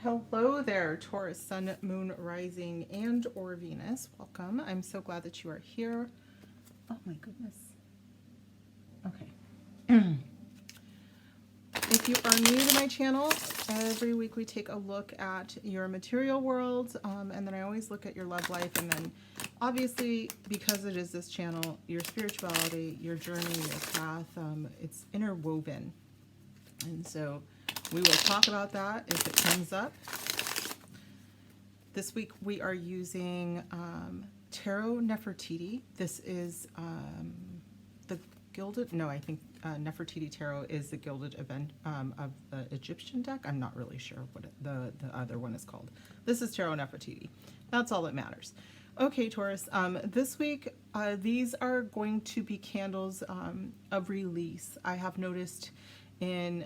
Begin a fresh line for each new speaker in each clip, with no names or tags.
Hello there, Taurus, Sun, Moon, Rising, and or Venus. Welcome. I'm so glad that you are here. Oh my goodness. Okay. If you are new to my channel, every week we take a look at your material world, and then I always look at your love life, and then obviously, because it is this channel, your spirituality, your journey, your path, it's interwoven. And so we will talk about that if it comes up. This week we are using Tarot Nefertiti. This is the Gilded, no, I think Nefertiti Tarot is the Gilded event of the Egyptian deck. I'm not really sure what the other one is called. This is Tarot Nefertiti. That's all that matters. Okay, Taurus, this week these are going to be candles of release. I have noticed in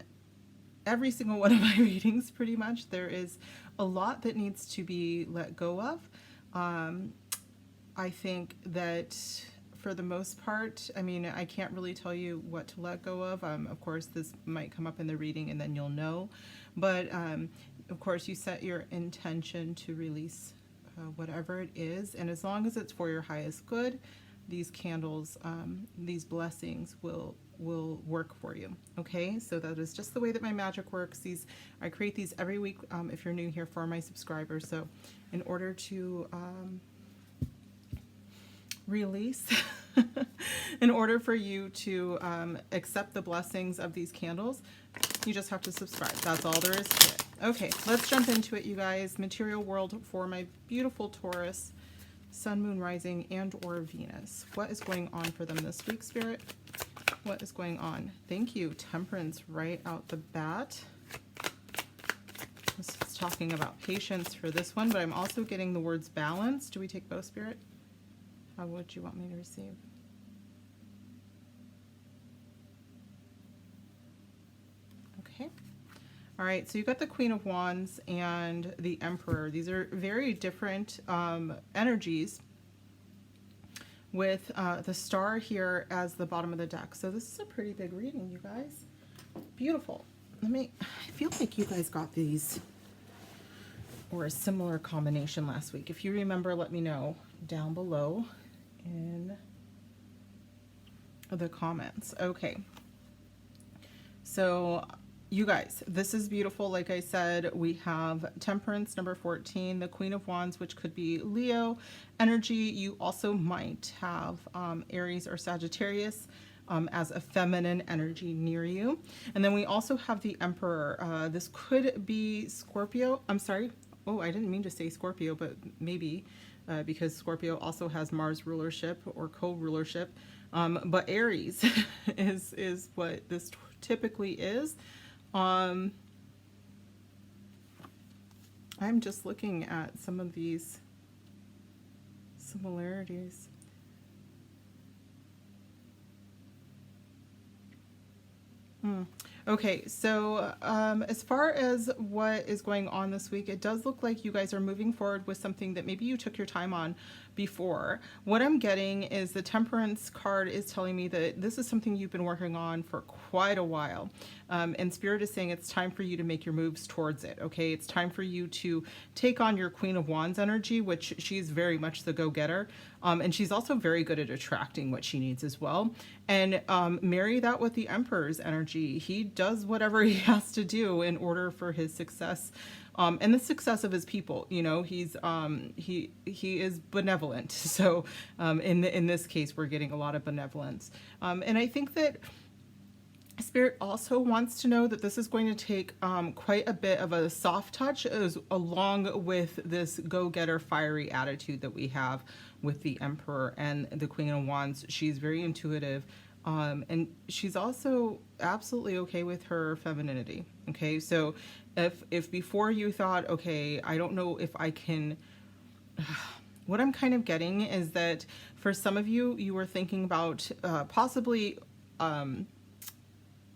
every single one of my readings, pretty much, there is a lot that needs to be let go of. I think that for the most part, I mean, I can't really tell you what to let go of. Of course, this might come up in the reading and then you'll know. But of course, you set your intention to release whatever it is. And as long as it's for your highest good, these candles, these blessings will work for you. Okay, so that is just the way that my magic works. I create these every week if you're new here, for my subscribers. So in order to release in order for you to accept the blessings of these candles, you just have to subscribe. That's all there is to it. Okay, let's jump into it, you guys. Material world for my beautiful Taurus, Sun, Moon, Rising, and or Venus. What is going on for them this week, Spirit? What is going on? Thank you. Temperance right out the bat. This is talking about patience for this one, but I'm also getting the words balance. Do we take both, Spirit? How would you want me to receive? Okay. All right, so you got the Queen of Wands and the Emperor. These are very different energies, with the star here as the bottom of the deck. So this is a pretty big reading, you guys. Beautiful. I feel like you guys got these or a similar combination last week. If you remember, let me know down below in the comments. Okay. So you guys, this is beautiful. Like I said, we have Temperance, number 14, the Queen of Wands, which could be Leo energy. You also might have Aries or Sagittarius as a feminine energy near you. And then we also have the Emperor. This could be Scorpio. I'm sorry. Oh, I didn't mean to say Scorpio, but maybe because Scorpio also has Mars rulership or co-rulership. But Aries is what this typically is. I'm just looking at some of these similarities. Okay, so as far as what is going on this week, it does look like you guys are moving forward with something that maybe you took your time on before. What I'm getting is the Temperance card is telling me that this is something you've been working on for quite a while. And Spirit is saying it's time for you to make your moves towards it, okay? It's time for you to take on your Queen of Wands energy, which she's very much the go-getter. And she's also very good at attracting what she needs as well. And marry that with the Emperor's energy. He does whatever he has to do in order for his success and the success of his people. You know, he is benevolent. So in this case, we're getting a lot of benevolence. And I think that Spirit also wants to know that this is going to take quite a bit of a soft touch along with this go-getter fiery attitude that we have with the Emperor and the Queen of Wands. She's very intuitive. And she's also absolutely okay with her femininity. Okay, so if before you thought, okay, I don't know if I can, what I'm kind of getting is that for some of you, you were thinking about possibly,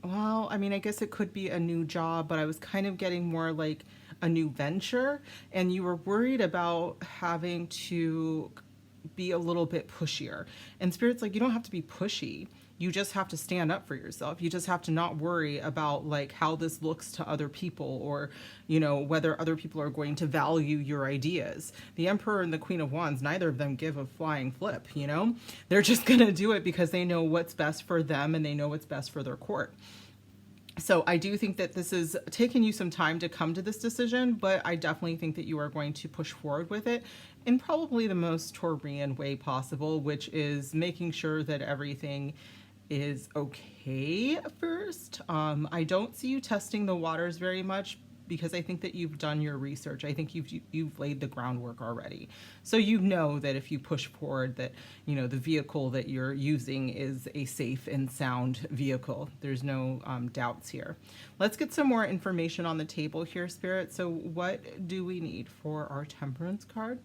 well, I mean, I guess it could be a new job, but I was kind of getting more like a new venture, and you were worried about having to be a little bit pushier. And Spirit's like, you don't have to be pushy. You just have to stand up for yourself. You just have to not worry about like how this looks to other people, or, you know, whether other people are going to value your ideas. The Emperor and the Queen of Wands, neither of them give a flying flip, you know? They're just going to do it because they know what's best for them and they know what's best for their court. So I do think that this is taking you some time to come to this decision, but I definitely think that you are going to push forward with it in probably the most Taurian way possible, which is making sure that everything is okay first. I don't see you testing the waters very much because I think that you've done your research. I think you've laid the groundwork already. So you know that if you push forward that, you know, the vehicle that you're using is a safe and sound vehicle. There's no doubts here. Let's get some more information on the table here, Spirit. So what do we need for our Temperance card?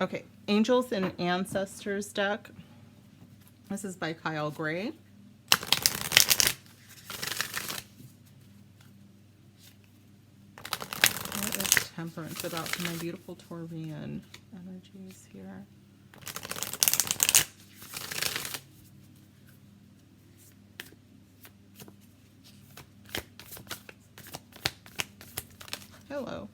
Okay, Angels and Ancestors deck. This is by Kyle Gray. What is Temperance about for my beautiful Taurian energies here? Hello.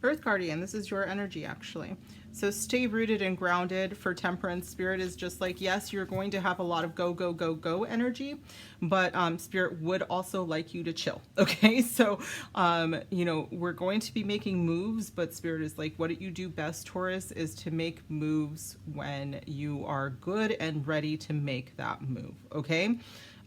Earth Guardian, this is your energy actually. So stay rooted and grounded for Temperance. Spirit is just like, yes, you're going to have a lot of go, go, go, go energy, but Spirit would also like you to chill. Okay, so, you know, we're going to be making moves, but Spirit is like, what you do best, Taurus, is to make moves when you are good and ready to make that move. Okay,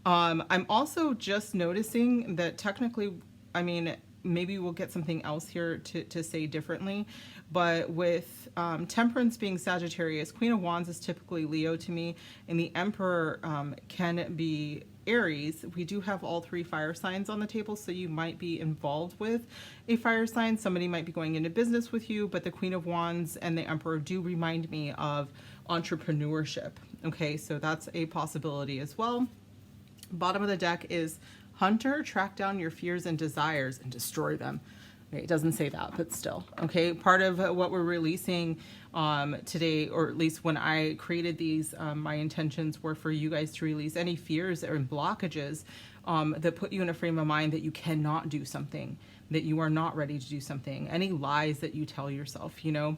I'm also just noticing that technically, I mean, maybe we'll get something else here to say differently, but with Temperance being Sagittarius, Queen of Wands is typically Leo to me, and the Emperor can be Aries. We do have all three fire signs on the table, so you might be involved with a fire sign. Somebody might be going into business with you, but the Queen of Wands and the Emperor do remind me of entrepreneurship. Okay, so that's a possibility as well. Bottom of the deck is Hunter, track down your fears and desires and destroy them. Okay, it doesn't say that, but still. Okay, part of what we're releasing today, or at least when I created these, my intentions were for you guys to release any fears or blockages that put you in a frame of mind that you cannot do something, that you are not ready to do something, any lies that you tell yourself, you know,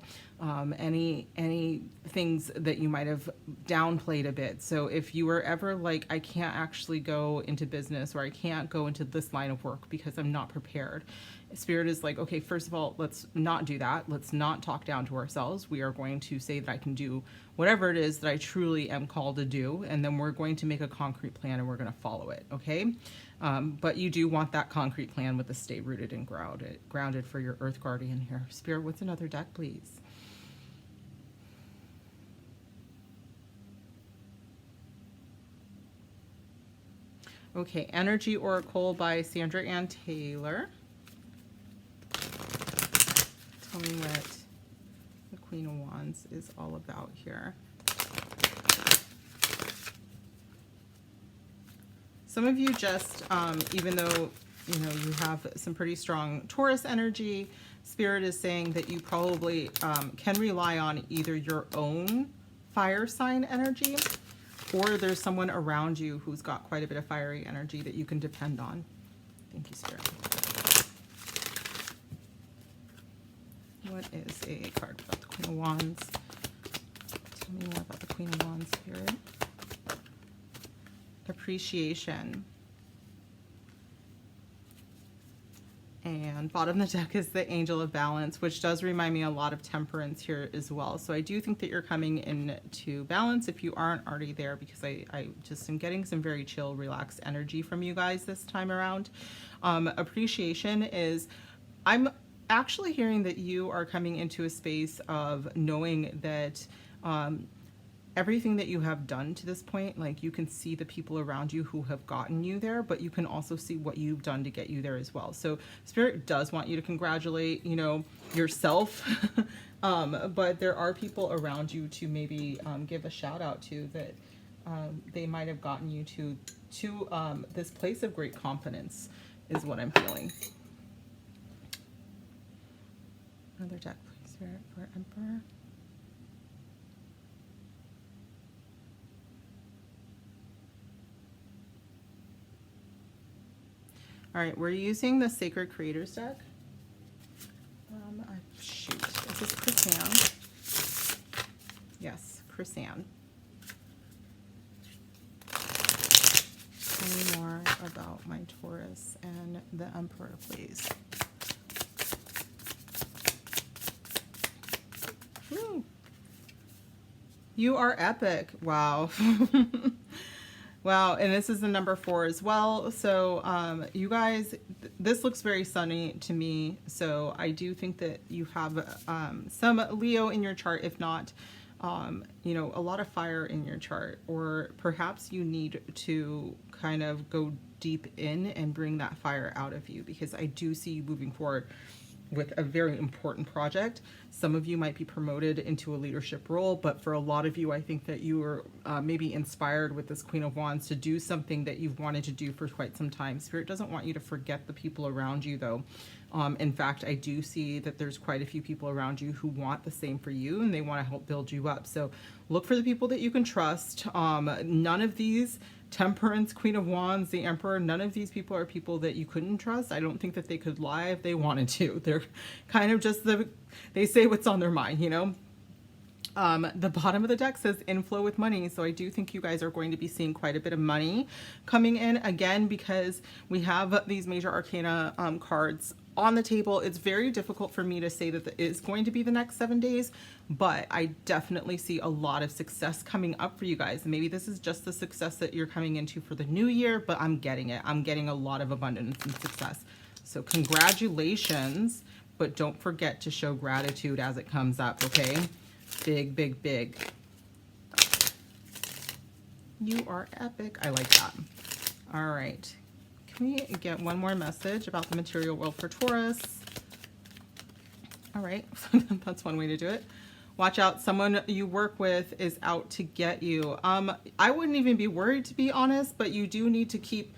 any things that you might have downplayed a bit. So if you were ever like, I can't actually go into business, or I can't go into this line of work because I'm not prepared, Spirit is like, okay, first of all, let's not do that. Let's not talk down to ourselves. We are going to say that I can do whatever it is that I truly am called to do, and then we're going to make a concrete plan and we're going to follow it. Okay, but you do want that concrete plan with the stay rooted and grounded for your Earth Guardian here. Spirit, what's another deck, please? Okay, Energy Oracle by Sandra Ann Taylor. Tell me what the Queen of Wands is all about here. Some of you just, even though, you know, you have some pretty strong Taurus energy, Spirit is saying that you probably can rely on either your own fire sign energy, or there's someone around you who's got quite a bit of fiery energy that you can depend on. Thank you, Spirit. What is a card about the Queen of Wands? Tell me more about the Queen of Wands, Spirit. Appreciation. And bottom of the deck is the Angel of Balance, which does remind me a lot of Temperance here as well. So I do think that you're coming into balance if you aren't already there, because I just am getting some very chill, relaxed energy from you guys this time around. Appreciation is, I'm actually hearing that you are coming into a space of knowing that everything that you have done to this point, like you can see the people around you who have gotten you there, but you can also see what you've done to get you there as well. So Spirit does want you to congratulate, you know, yourself, but there are people around you to maybe give a shout out to, that they might have gotten you to this place of great confidence, is what I'm feeling. Another deck, please. Spirit for Emperor. All right, we're using the Sacred Creators deck. Shoot, is this Chrysan? Yes, Chrysan. Tell me more about my Taurus and the Emperor, please. Woo. You are epic. Wow. Wow, and this is the number 4 as well. So you guys, this looks very sunny to me. So I do think that you have some Leo in your chart, if not, you know, a lot of fire in your chart. Or perhaps you need to kind of go deep in and bring that fire out of you, because I do see you moving forward with a very important project. Some of you might be promoted into a leadership role, but for a lot of you, I think that you were maybe inspired with this Queen of Wands to do something that you've wanted to do for quite some time. Spirit doesn't want you to forget the people around you, though. In fact, I do see that there's quite a few people around you who want the same for you, and they want to help build you up. So look for the people that you can trust. None of these, Temperance, Queen of Wands, the Emperor, none of these people are people that you couldn't trust. I don't think that they could lie if they wanted to. They're kind of just they say what's on their mind, you know? The bottom of the deck says inflow with money. So I do think you guys are going to be seeing quite a bit of money coming in, again, because we have these major arcana cards on the table. It's very difficult for me to say that it is going to be the next 7 days, but I definitely see a lot of success coming up for you guys. Maybe this is just the success that you're coming into for the new year, but I'm getting it. I'm getting a lot of abundance and success. So congratulations, but don't forget to show gratitude as it comes up, okay? Big, big, big. You are epic. I like that. All right. Can we get one more message about the material world for Taurus? All right. That's one way to do it. Watch out. Someone you work with is out to get you. I wouldn't even be worried, to be honest, but you do need to keep,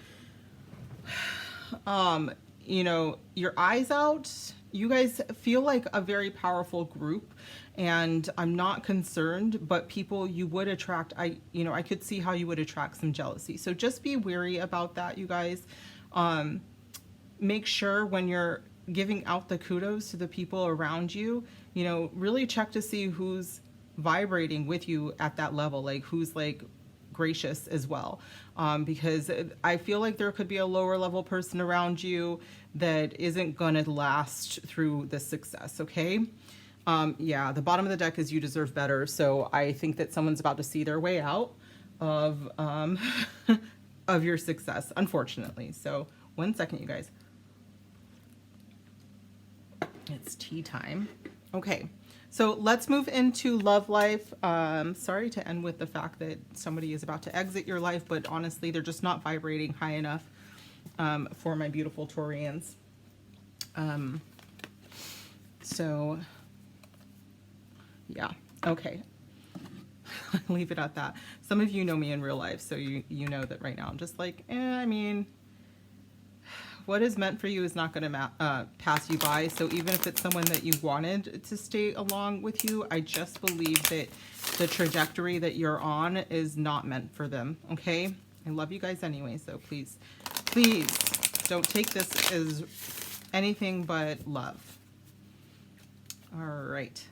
you know, your eyes out. You guys feel like a very powerful group, and I'm not concerned, but people you would attract, I could see how you would attract some jealousy. So just be wary about that, you guys. Make sure when you're giving out the kudos to the people around you, you know, really check to see who's vibrating with you at that level, like who's like gracious as well. Because I feel like there could be a lower level person around you that isn't gonna last through the success, okay? Yeah, the bottom of the deck is you deserve better. So I think that someone's about to see their way out of of your success, unfortunately. So 1 second, you guys. It's tea time. Okay, so let's move into love life. Sorry to end with the fact that somebody is about to exit your life, but honestly, they're just not vibrating high enough for my beautiful Taurians. So yeah, okay. Leave it at that. Some of you know me in real life, so you know that right now I'm just like, I mean, what is meant for you is not going to pass you by. So even if it's someone that you wanted to stay along with you, I just believe that the trajectory that you're on is not meant for them, okay? I love you guys anyway, so please, please don't take this as anything but love. All right.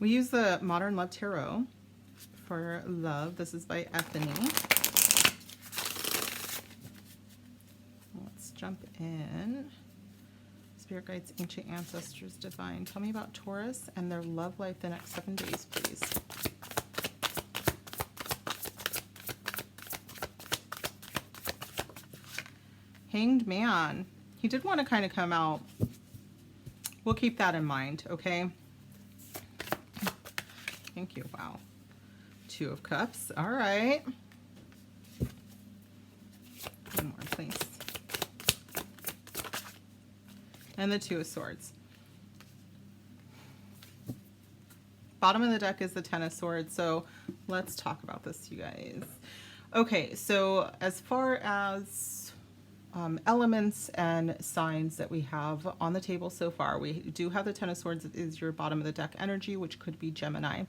We use the Modern Love Tarot for love. This is by Ethany. Let's jump in. Spirit guides, ancient ancestors, divine. Tell me about Taurus and their love life the next 7 days, please. Hanged Man. He did want to kind of come out. We'll keep that in mind, okay? Thank you. Wow. 2 of Cups. All right. One more, please. And the 2 of Swords. Bottom of the deck is the 10 of Swords. So let's talk about this, you guys. Okay, so as far as elements and signs that we have on the table so far. We do have the Ten of Swords is your bottom of the deck energy, which could be Gemini.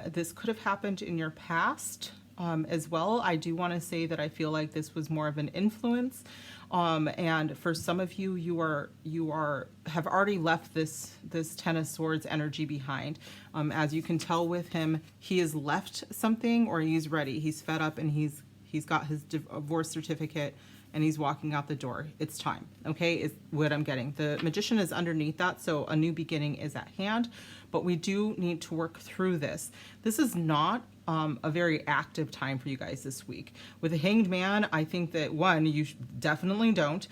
This could have happened in your past as well. I do want to say that I feel like this was more of an influence. And for some of you, you have already left this Ten of Swords energy behind. As you can tell with him, he has left something, or he's ready. He's fed up, and he's got his divorce certificate, and he's walking out the door. It's time, okay, is what I'm getting. The Magician is underneath that, so a new beginning is at hand, but we do need to work through this. This is not a very active time for you guys this week. With the Hanged Man, I think that, one, you definitely don't,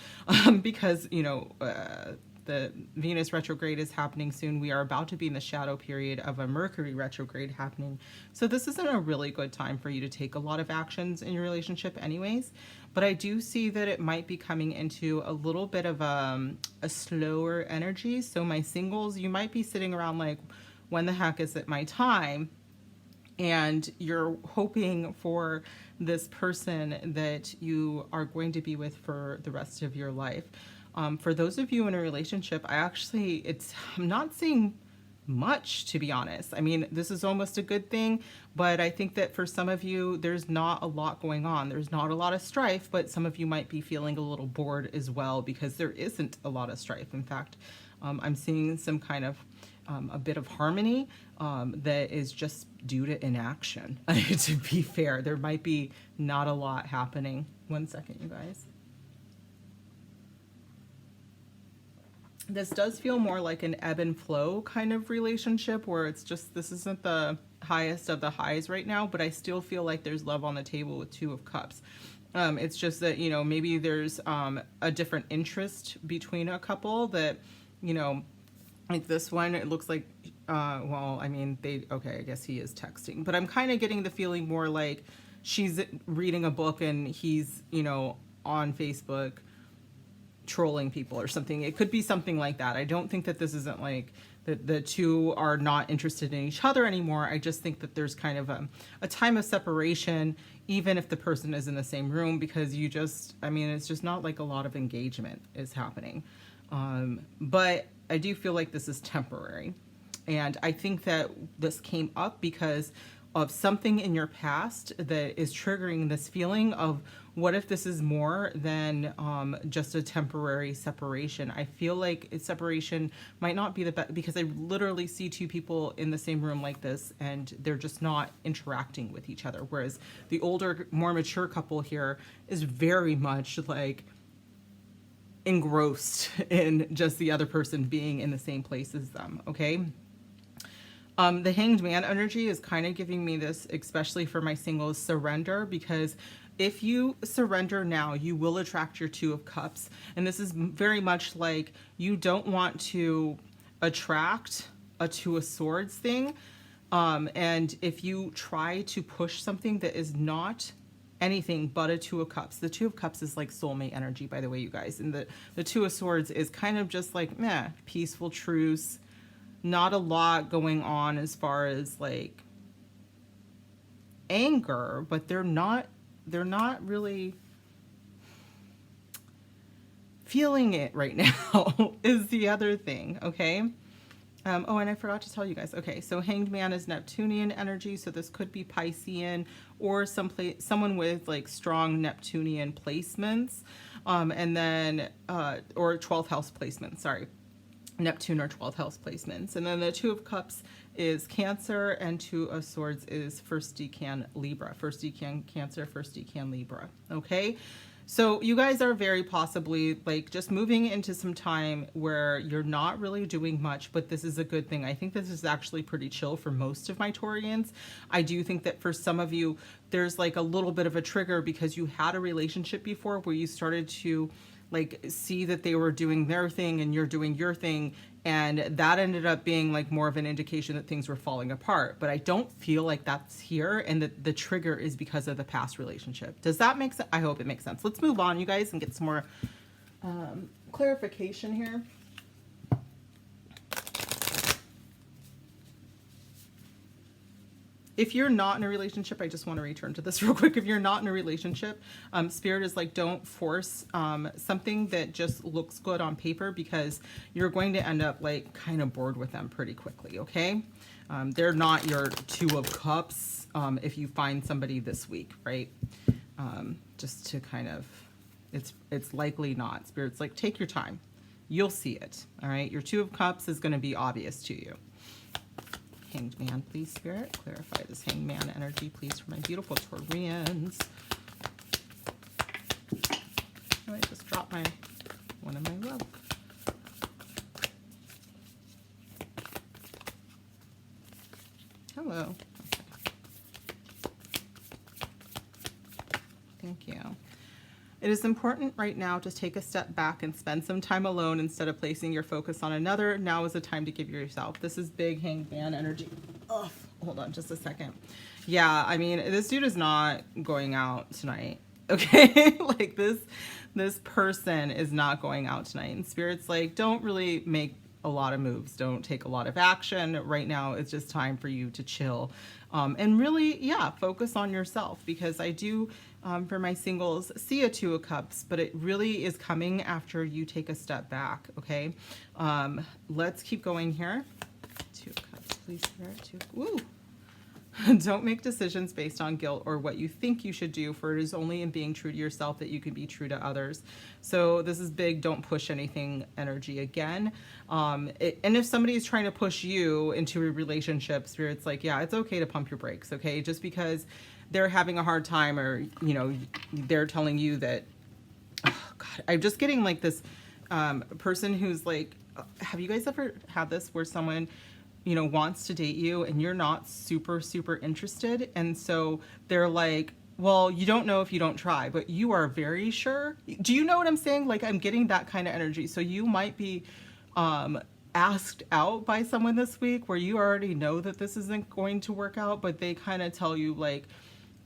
because, you know, the Venus retrograde is happening soon. We are about to be in the shadow period of a Mercury retrograde happening. So this isn't a really good time for you to take a lot of actions in your relationship anyways. But I do see that it might be coming into a little bit of a slower energy. So my singles, you might be sitting around like, when the heck is it my time? And you're hoping for this person that you are going to be with for the rest of your life. For those of you in a relationship, I'm not seeing much, to be honest. I mean, this is almost a good thing, but I think that for some of you, there's not a lot going on. There's not a lot of strife, but some of you might be feeling a little bored as well, because there isn't a lot of strife. In fact, I'm seeing some kind of a bit of harmony that is just due to inaction. To be fair, there might be not a lot happening. One second, you guys. This does feel more like an ebb and flow kind of relationship, where it's just, this isn't the highest of the highs right now, but I still feel like there's love on the table with Two of Cups. It's just that, you know, maybe there's a different interest between a couple that, you know, like this one, it looks like, well, I mean, okay, I guess he is texting, but I'm kind of getting the feeling more like she's reading a book and he's, you know, on Facebook trolling people or something. It could be something like that. I don't think that this isn't like the two are not interested in each other anymore. I just think that there's kind of a time of separation, even if the person is in the same room, because you just, I mean, it's just not like a lot of engagement is happening. But I do feel like this is temporary. And I think that this came up because of something in your past that is triggering this feeling of, what if this is more than just a temporary separation? I feel like separation might not be the best, because I literally see two people in the same room like this and they're just not interacting with each other. Whereas the older, more mature couple here is very much like engrossed in just the other person being in the same place as them, okay? The Hanged Man energy is kind of giving me this, especially for my singles, surrender, because if you surrender now, you will attract your Two of Cups. And this is very much like, you don't want to attract a Two of Swords thing. And if you try to push something that is not anything but a Two of Cups, the Two of Cups is like soulmate energy, by the way, you guys. And the Two of Swords is kind of just like, meh, peaceful truce. Not a lot going on as far as like anger, but they're not really feeling it right now is the other thing, okay? Oh, and I forgot to tell you guys. Okay, so Hanged Man is Neptunian energy, so this could be Piscean or someone with like strong Neptunian placements, and then or 12th house placements. Sorry. Neptune or 12th house placements. And then the Two of Cups is Cancer, and Two of Swords is first decan Libra. First decan Cancer, first decan Libra. Okay? So you guys are very possibly like just moving into some time where you're not really doing much, but this is a good thing. I think this is actually pretty chill for most of my Taurians. I do think that for some of you, there's like a little bit of a trigger because you had a relationship before where you started to like see that they were doing their thing and you're doing your thing, and that ended up being like more of an indication that things were falling apart. But I don't feel like that's here, and that the trigger is because of the past relationship. Does that make sense? I hope it makes sense. Let's move on, you guys, and get some more clarification here. if you're not in a relationship, I just want to return to this real quick. If you're not in a relationship, Spirit is like, don't force something that just looks good on paper, because you're going to end up like kind of bored with them pretty quickly, okay? They're not your Two of Cups if you find somebody this week, right? Just to kind of, it's likely not. Spirit's like, take your time. You'll see it, all right? Your Two of Cups is going to be obvious to you. Hanged Man, please, Spirit. Clarify this Hanged Man energy, please, for my beautiful Taurians. Oh, I just dropped one of my love. Hello. Thank you. It is important right now to take a step back and spend some time alone instead of placing your focus on another. Now is the time to give yourself. This is big Hanged Man energy. Oh, hold on just a second. Yeah, I mean, this dude is not going out tonight, okay? Like this person is not going out tonight. And Spirit's like, don't really make a lot of moves. Don't take a lot of action. Right now, it's just time for you to chill. And really, yeah, focus on yourself, because I do, for my singles, see a Two of Cups, but it really is coming after you take a step back, okay? Let's keep going here. Two of Cups, please, Spirit. Woo! Don't make decisions based on guilt or what you think you should do, for it is only in being true to yourself that you can be true to others. So this is big, don't push anything energy again. And if somebody is trying to push you into a relationship, Spirit's like, yeah, it's okay to pump your brakes, okay? Just because they're having a hard time, or, you know, they're telling you that, oh God, I'm just getting like this person who's like, have you guys ever had this where someone, you know, wants to date you and you're not super interested, and so they're like, well, you don't know if you don't try, but you are very sure. Do you know what I'm saying? Like, I'm getting that kind of energy. So you might be asked out by someone this week where you already know that this isn't going to work out, but they kind of tell you like,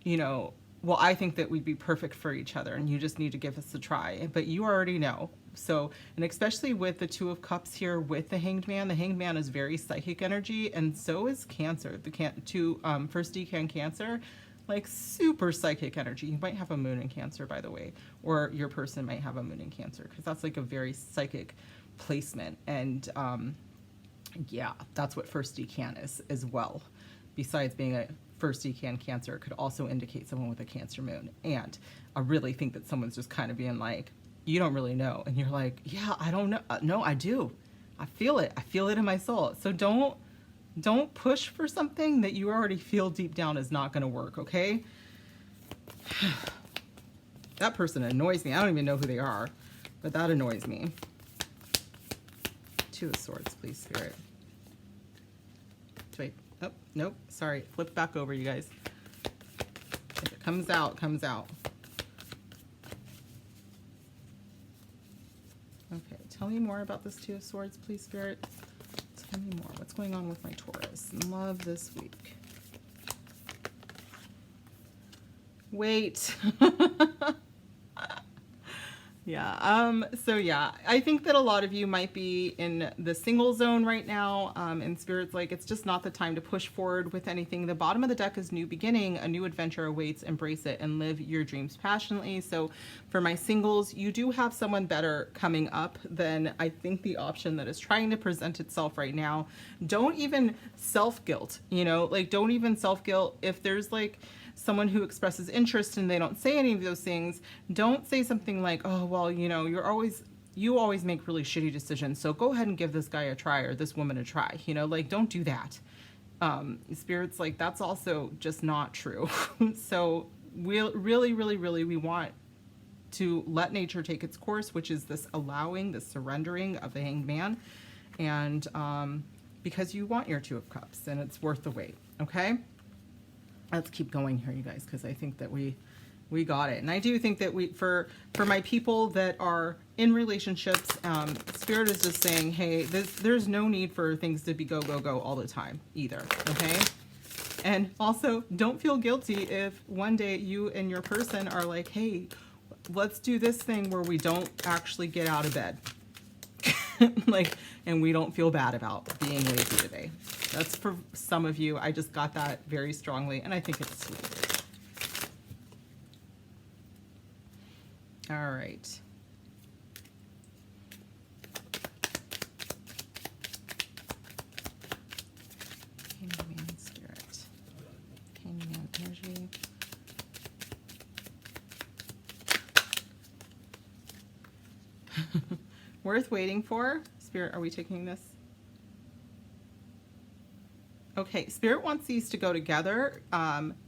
you know, well, I think that we'd be perfect for each other and you just need to give us a try, but you already know. So, and especially with the Two of Cups here with the Hanged Man is very psychic energy, and so is Cancer. The first decan Cancer, like super psychic energy. You might have a moon in Cancer, by the way, or your person might have a moon in Cancer, because that's like a very psychic placement. And yeah, that's what first decan is as well. Besides being a first decan Cancer, it could also indicate someone with a Cancer moon. And I really think that someone's just kind of being like, you don't really know. And you're like, yeah, I don't know. No, I do. I feel it. I feel it in my soul. So don't push for something that you already feel deep down is not going to work, okay? That person annoys me. I don't even know who they are, but that annoys me. Two of Swords, please, Spirit. Wait. Oh, nope. Sorry. Flip back over, you guys. If it comes out, it comes out. Okay, tell me more about this Two of Swords, please, Spirit. Tell me more. What's going on with my Taurus? Love this week. Wait. Yeah. So yeah, I think that a lot of you might be in the single zone right now. And Spirit's like, it's just not the time to push forward with anything. The bottom of the deck is new beginning. A new adventure awaits. Embrace it and live your dreams passionately. So for my singles, you do have someone better coming up than I think the option that is trying to present itself right now. Don't even self-guilt, you know, like don't even self-guilt. If there's like someone who expresses interest and they don't say any of those things, don't say something like, oh, well, you know, you always make really shitty decisions, so go ahead and give this guy a try or this woman a try, you know, like don't do that. Spirit's like, that's also just not true. So we really we want to let nature take its course, which is this allowing, this surrendering of the Hanged Man, and because you want your Two of Cups and it's worth the wait. Okay, let's keep going here, you guys, because I think that we got it. And I do think that for my people that are in relationships, Spirit is just saying, hey, there's no need for things to be go all the time either, okay? And also, don't feel guilty if one day you and your person are like, hey, let's do this thing where we don't actually get out of bed. Like, and we don't feel bad about being lazy today. That's for some of you. I just got that very strongly, and I think it's sweet. All right. Hangman Spirit. Hangman Energy. Worth waiting for. Spirit, are we taking this? Okay, Spirit wants these to go together.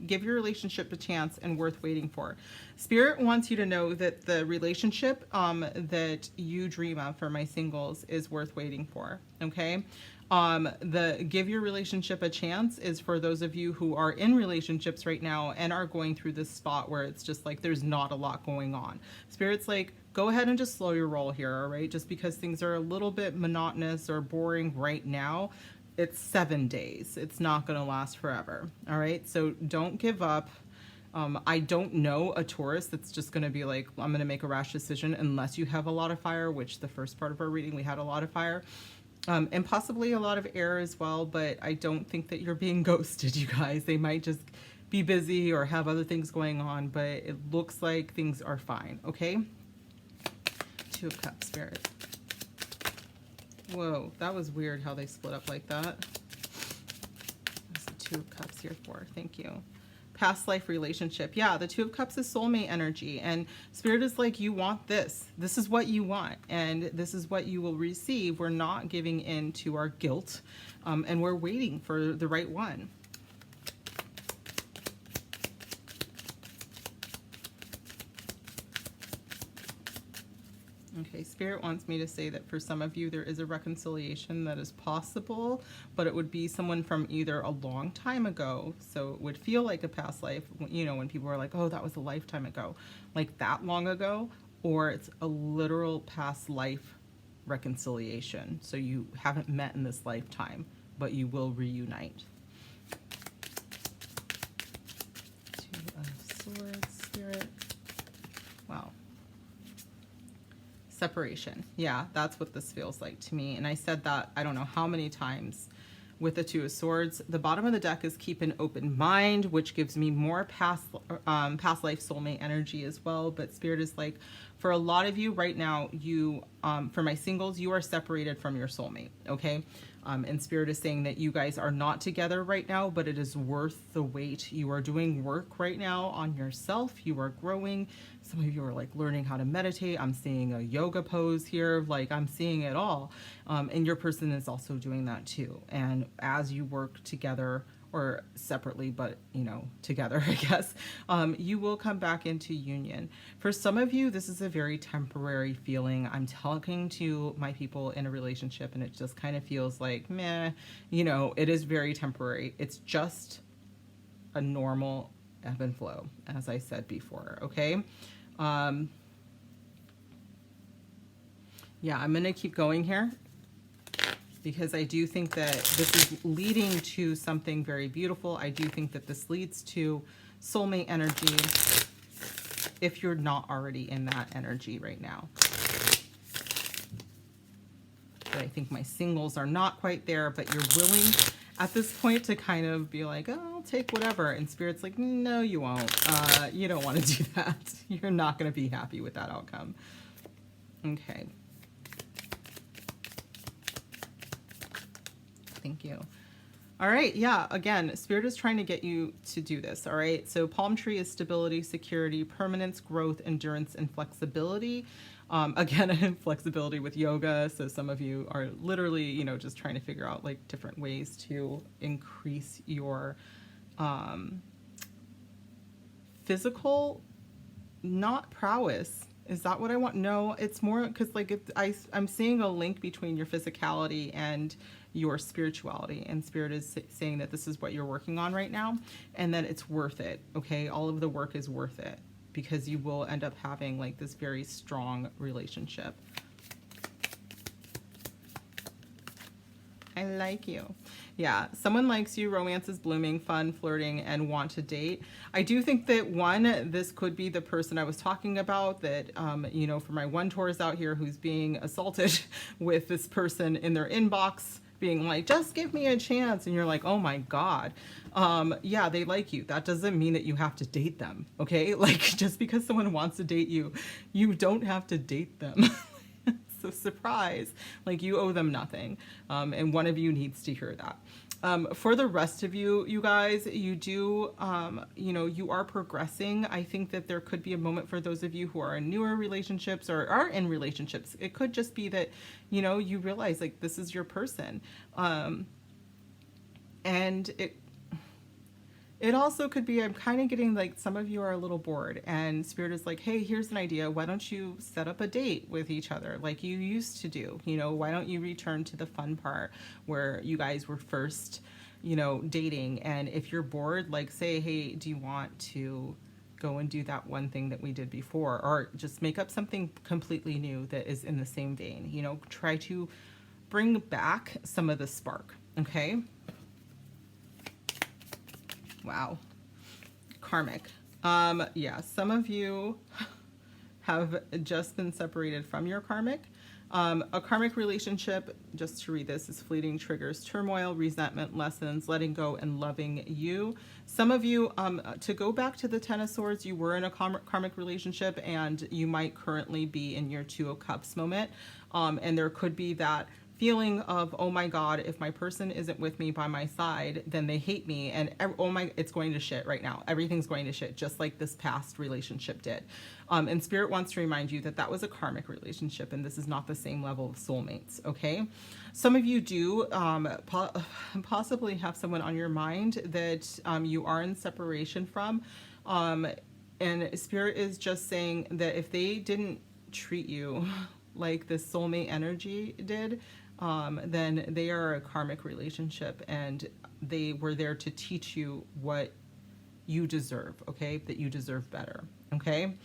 Give your relationship a chance and worth waiting for. Spirit wants you to know that the relationship that you dream of for my singles is worth waiting for, okay? The give your relationship a chance is for those of you who are in relationships right now and are going through this spot where it's just like there's not a lot going on. Spirit's like, go ahead and just slow your roll here, all right? Just because things are a little bit monotonous or boring right now, it's 7 days. It's not going to last forever. All right. So don't give up. I don't know a Taurus that's just going to be like, I'm going to make a rash decision unless you have a lot of fire, which the first part of our reading, we had a lot of fire, and possibly a lot of air as well. But I don't think that you're being ghosted, you guys. They might just be busy or have other things going on, but it looks like things are fine. Okay. 2 of Cups, Spirit. Whoa, that was weird how they split up like that. What's the 2 of Cups here for? Thank you. Past life relationship. Yeah, the 2 of Cups is soulmate energy. And Spirit is like, you want this. This is what you want. And this is what you will receive. We're not giving in to our guilt. And we're waiting for the right one. Okay, Spirit wants me to say that for some of you, there is a reconciliation that is possible, but it would be someone from either a long time ago, so it would feel like a past life, you know, when people are like, oh, that was a lifetime ago, like that long ago, or it's a literal past life reconciliation. So you haven't met in this lifetime, but you will reunite. 2 of Swords, Spirit. Wow. Separation. Yeah, that's what this feels like to me. And I said that I don't know how many times with the 2 of Swords. The bottom of the deck is keep an open mind, which gives me more past life soulmate energy as well. But Spirit is like, for a lot of you right now, you for my singles, you are separated from your soulmate. Okay. And Spirit is saying that you guys are not together right now, but it is worth the wait. You are doing work right now on yourself. You are growing. Some of you are like learning how to meditate. I'm seeing a yoga pose here. Like I'm seeing it all. And your person is also doing that too. And as you work together, or separately, but you know, together, I guess, you will come back into union. For some of you, this is a very temporary feeling. I'm talking to my people in a relationship and it just kind of feels like, meh, you know, it is very temporary. It's just a normal ebb and flow, as I said before, okay? Yeah, I'm gonna keep going here, because I do think that this is leading to something very beautiful. I do think that this leads to soulmate energy if you're not already in that energy right now. But I think my singles are not quite there, but you're willing at this point to kind of be like, oh, I'll take whatever. And Spirit's like, no, you won't. You don't want to do that. You're not going to be happy with that outcome. Okay. Thank you. All right. Yeah. Again, Spirit is trying to get you to do this. All right. So palm tree is stability, security, permanence, growth, endurance, and flexibility. Again, flexibility with yoga. So some of you are literally, you know, just trying to figure out like different ways to increase your physical, not prowess. Is that what I want? No, it's more because like I'm seeing a link between your physicality and your spirituality, and Spirit is saying that this is what you're working on right now and that it's worth it. Okay. All of the work is worth it because you will end up having like this very strong relationship. I like you. Yeah, someone likes you, romance is blooming, fun, flirting, and want to date. I do think that this could be the person I was talking about that, you know, for my one Taurus out here who's being assaulted with this person in their inbox, being like, just give me a chance. And you're like, oh my God. Yeah, they like you. That doesn't mean that you have to date them. Okay. Like, just because someone wants to date you, you don't have to date them. So surprise, like you owe them nothing. And one of you needs to hear that. For the rest of you, you guys, you do, you know, you are progressing. I think that there could be a moment for those of you who are in newer relationships or are in relationships. It could just be that, you know, you realize like this is your person. And it also could be, I'm kind of getting like some of you are a little bored and Spirit is like, hey, here's an idea. Why don't you set up a date with each other like you used to do? You know, why don't you return to the fun part where you guys were first, you know, dating? And if you're bored, like say, hey, do you want to go and do that one thing that we did before? Or just make up something completely new that is in the same vein. You know, try to bring back some of the spark, okay? Wow. Karmic. Yeah, some of you have just been separated from your karmic. A karmic relationship, just to read this, is fleeting, triggers turmoil, resentment, lessons, letting go, and loving you. Some of you, to go back to the Ten of Swords, you were in a karmic relationship and you might currently be in your Two of Cups moment. And there could be that feeling of, oh my God, if my person isn't with me by my side, then they hate me. And oh my, it's going to shit right now. Everything's going to shit, just like this past relationship did. And Spirit wants to remind you that that was a karmic relationship and this is not the same level of soulmates, okay? Some of you do possibly have someone on your mind that you are in separation from. And Spirit is just saying that if they didn't treat you like this soulmate energy did, then they are a karmic relationship and they were there to teach you what you deserve, okay? That you deserve better, okay?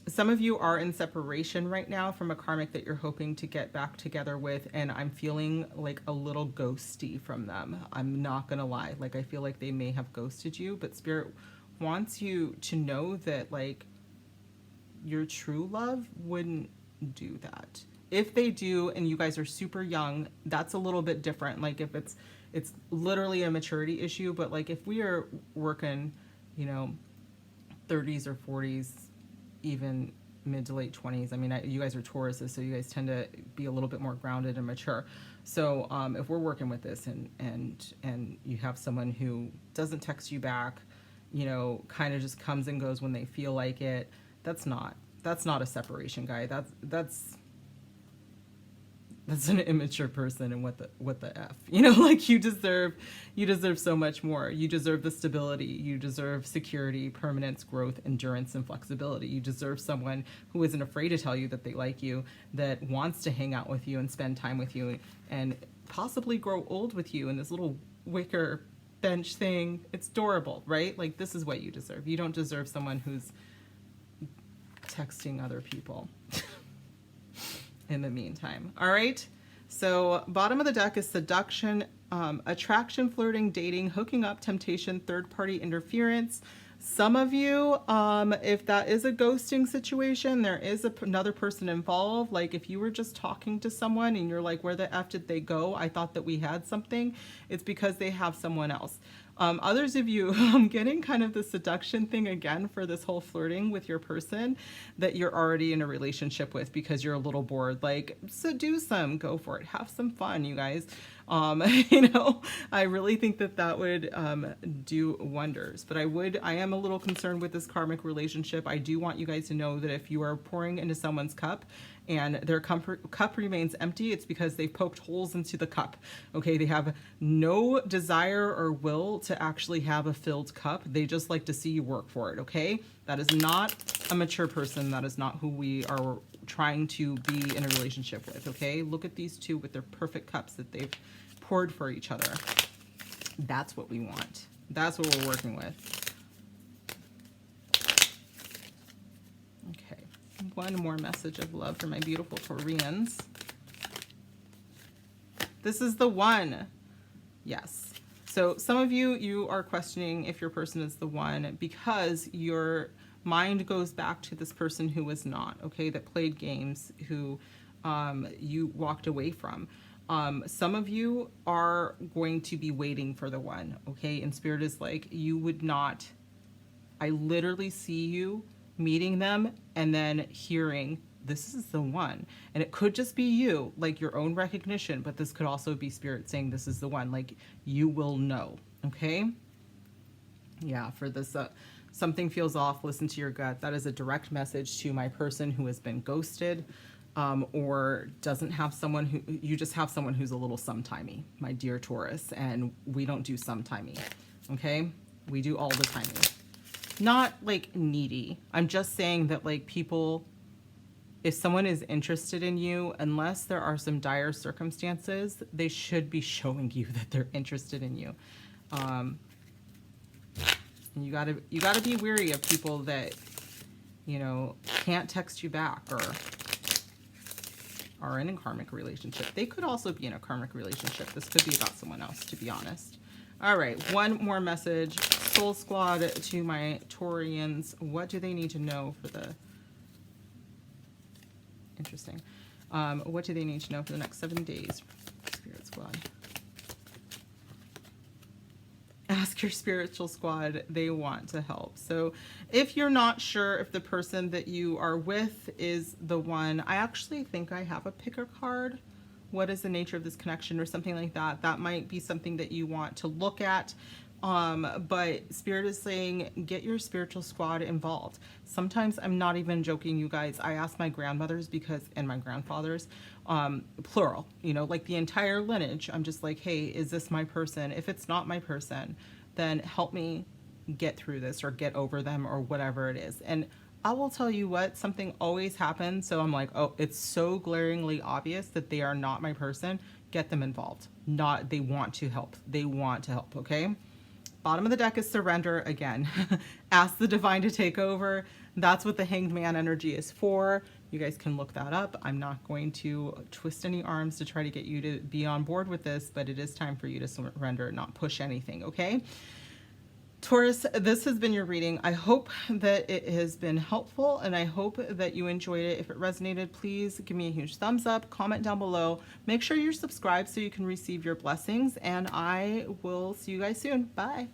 Some of you are in separation right now from a karmic that you're hoping to get back together with, and I'm feeling like a little ghosty from them. I'm not gonna lie. Like, I feel like they may have ghosted you, but Spirit wants you to know that, like, your true love wouldn't do that. If they do and you guys are super young, that's a little bit different. Like if it's literally a maturity issue, but like if we are working, you know, 30s or 40s, even mid to late 20s. I mean, you guys are Tauruses, so you guys tend to be a little bit more grounded and mature. So if we're working with this and you have someone who doesn't text you back, you know, kind of just comes and goes when they feel like it, that's not a separation, guy. That's an immature person, and what the F, you know, like you deserve so much more. You deserve the stability, you deserve security, permanence, growth, endurance, and flexibility. You deserve someone who isn't afraid to tell you that they like you, that wants to hang out with you and spend time with you and possibly grow old with you in this little wicker bench thing. It's adorable, right? Like this is what you deserve. You don't deserve someone who's texting other people in the meantime. All right, so bottom of the deck is seduction, attraction, flirting, dating, hooking up, temptation, third-party interference. Some of you, if that is a ghosting situation, there is another person involved. Like if you were just talking to someone and you're like, where the F did they go? I thought that we had something. It's because they have someone else. Others of you, I'm getting kind of the seduction thing again for this whole flirting with your person that you're already in a relationship with because you're a little bored. Like, seduce them, go for it, have some fun, you guys. You know, I really think that would do wonders. But I am a little concerned with this karmic relationship. I do want you guys to know that if you are pouring into someone's cup and their cup remains empty, it's because they've poked holes into the cup. Okay, they have no desire or will to actually have a filled cup. They just like to see you work for it, okay? That is not a mature person. That is not who we are trying to be in a relationship with, okay? Look at these two with their perfect cups that they've poured for each other. That's what we want. That's what we're working with. Okay, one more message of love for my beautiful Taurians. This is the one. Yes. So some of you are questioning if your person is the one because your mind goes back to this person who was not, okay, that played games, who you walked away from. Some of you are going to be waiting for the one, okay? And Spirit is like, you would not, I literally see you meeting them and then hearing, this is the one. And it could just be you, like your own recognition, but this could also be Spirit saying, this is the one. Like, you will know, okay? Yeah, for this, something feels off, listen to your gut. That is a direct message to my person who has been ghosted, or doesn't have someone who, you just have someone who's a little sometimey, my dear Taurus, and we don't do sometimey, okay? We do all the timing. Not like needy. I'm just saying that like people, if someone is interested in you, unless there are some dire circumstances, they should be showing you that they're interested in you. You gotta be wary of people that, you know, can't text you back or are in a karmic relationship. They could also be in a karmic relationship. This could be about someone else, to be honest. All right, one more message. Soul Squad to my Taurians. What do they need to know for the... Interesting. What do they need to know for the next 7 days? Spirit Squad. Ask your spiritual squad. They want to help. So if you're not sure if the person that you are with is the one, I actually think I have a picker card. What is the nature of this connection or something like that? That might be something that you want to look at. But Spirit is saying, get your spiritual squad involved. Sometimes I'm not even joking, you guys. I ask my grandmothers and my grandfathers, plural, you know, like the entire lineage. I'm just like, hey, is this my person? If it's not my person, then help me get through this or get over them or whatever it is. And I will tell you what, something always happens. So I'm like, oh, it's so glaringly obvious that they are not my person. Get them involved. They want to help. They want to help, okay? Bottom of the deck is surrender again. Ask the divine to take over. That's what the Hanged Man energy is for. You guys can look that up. I'm not going to twist any arms to try to get you to be on board with this, but it is time for you to surrender, not push anything, okay? Taurus, this has been your reading. I hope that it has been helpful and I hope that you enjoyed it. If it resonated, please give me a huge thumbs up, comment down below. Make sure you're subscribed so you can receive your blessings, and I will see you guys soon. Bye.